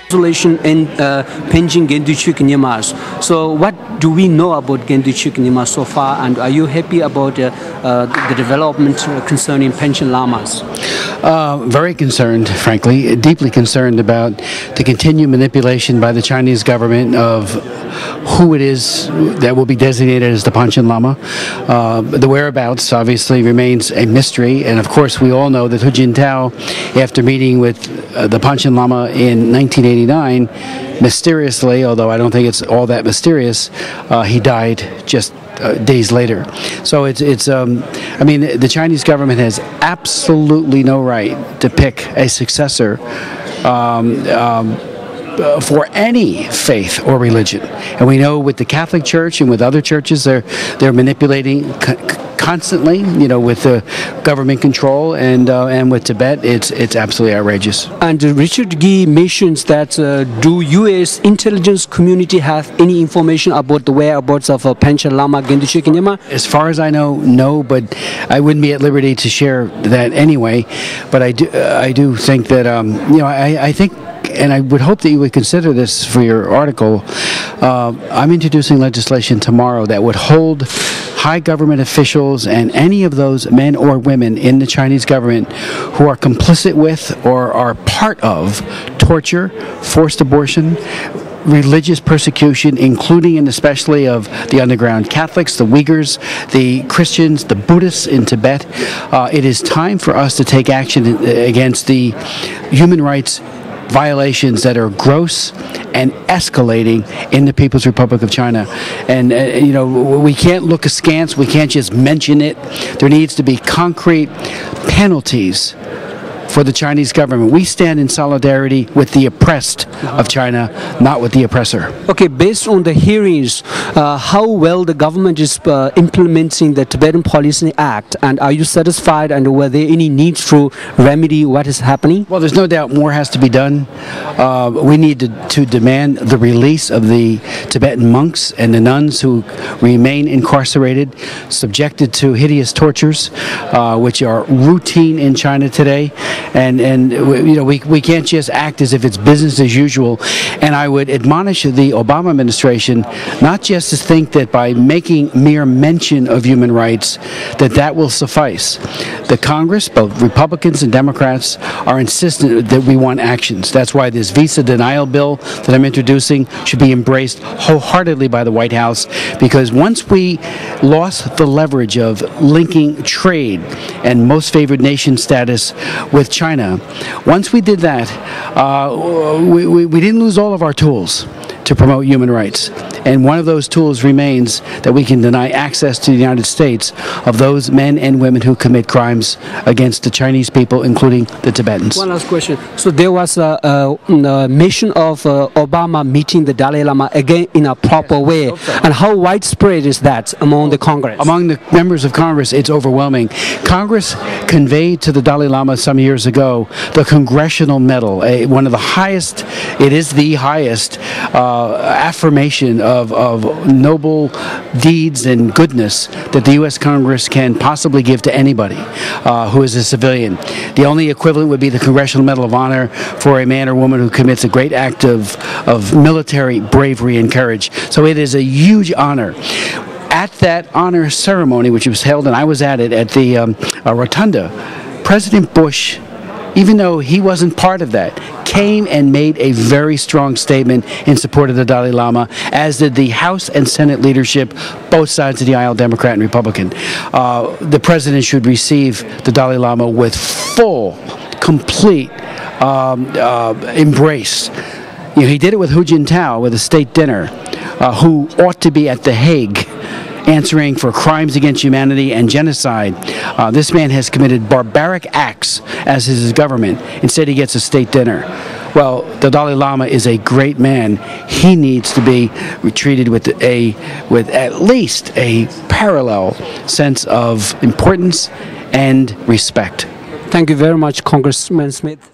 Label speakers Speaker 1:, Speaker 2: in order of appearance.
Speaker 1: Isolation in Panchen Lama. So what do we know about Genduchuk Lama so far, and are you happy about the development concerning Panchen Lamas?
Speaker 2: Very concerned, frankly, deeply concerned about the continued manipulation by the Chinese government of who it is that will be designated as the Panchen Lama. The whereabouts obviously remains a mystery, and of course we all know that Hu Jintao, after meeting with the Panchen Lama in 1989, mysteriously, although I don't think it's all that mysterious, he died just days later. So I mean, the Chinese government has absolutely no right to pick a successor for any faith or religion. And we know with the Catholic Church and with other churches, they're manipulating constantly, with the government control, and with Tibet, it's absolutely outrageous.
Speaker 1: And Richard Gee mentions that do U.S. intelligence community have any information about the whereabouts of Panchen Lama Genduchuk Lama?
Speaker 2: As far as I know, no, but I wouldn't be at liberty to share that anyway. But I do think that I think. And I would hope that you would consider this for your article. I'm introducing legislation tomorrow that would hold high government officials and any of those men or women in the Chinese government who are complicit with or are part of torture, forced abortion, religious persecution, including and especially of the underground Catholics, the Uyghurs, the Christians, the Buddhists in Tibet. It is time for us to take action against the human rights violations that are gross and escalating in the People's Republic of China. And, we can't look askance, we can't just mention it. There needs to be concrete penalties for the Chinese government. We stand in solidarity with the oppressed of China, not with the oppressor.
Speaker 1: Okay, based on the hearings, how well the government is implementing the Tibetan Policing Act, and are you satisfied, and were there any needs to remedy what is happening?
Speaker 2: Well, there's no doubt more has to be done. We need to demand the release of the Tibetan monks and the nuns who remain incarcerated, subjected to hideous tortures, which are routine in China today. And we can't just act as if it's business as usual. And I would admonish the Obama administration not just to think that by making mere mention of human rights that will suffice. The Congress, both Republicans and Democrats, are insistent that we want actions. That's why this visa denial bill that I'm introducing should be embraced wholeheartedly by the White House, because once we lost the leverage of linking trade and most favored nation status with China, once we did that, we didn't lose all of our tools to promote human rights. And one of those tools remains that we can deny access to the United States of those men and women who commit crimes against the Chinese people, including the Tibetans.
Speaker 1: One last question. So there was a mission of Obama meeting the Dalai Lama again in a proper way. And how widespread is that among the Congress?
Speaker 2: Among the members of Congress, it's overwhelming. Congress conveyed to the Dalai Lama some years ago the Congressional Medal, one of the highest, it is the highest affirmation of noble deeds and goodness that the U.S. Congress can possibly give to anybody who is a civilian. The only equivalent would be the Congressional Medal of Honor for a man or woman who commits a great act of military bravery and courage. So it is a huge honor. At that honor ceremony, which was held, and I was at it, at the Rotunda, President Bush, even though he wasn't part of that, came and made a very strong statement in support of the Dalai Lama, as did the House and Senate leadership, both sides of the aisle, Democrat and Republican. The president should receive the Dalai Lama with full, complete embrace. He did it with Hu Jintao with a state dinner, who ought to be at The Hague answering for crimes against humanity and genocide. This man has committed barbaric acts, as is his government. Instead, he gets a state dinner. Well, the Dalai Lama is a great man. He needs to be treated with at least a parallel sense of importance and respect.
Speaker 1: Thank you very much, Congressman Smith.